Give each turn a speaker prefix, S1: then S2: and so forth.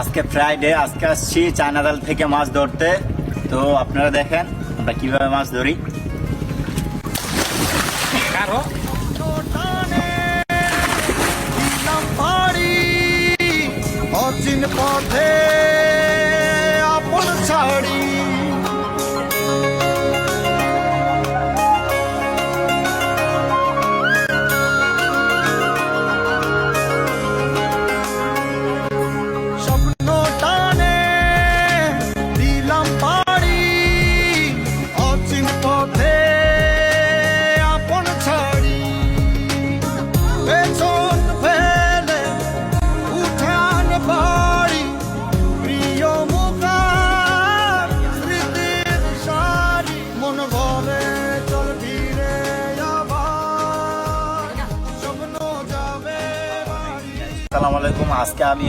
S1: আজকে ফ্রাইডে, আজকে আসছি চায়নাদাল থেকে মাছ ধরতে। তো আপনারা দেখেন আমরা কিভাবে মাছ ধরি।
S2: অচিন পথে আপন ছাড়ি স্বপ্ন টানে দিলাম পাড়ি অচিন পথে আপন ছাড়ি পেছন ফেলে উঠান বাড়ি প্রিয় মুখার স্মৃতির সারি মন ভরে চল ফিরে আবার স্বপ্ন যাবে বাড়ি।
S1: আসসালামু আলাইকুম। আজকে আমি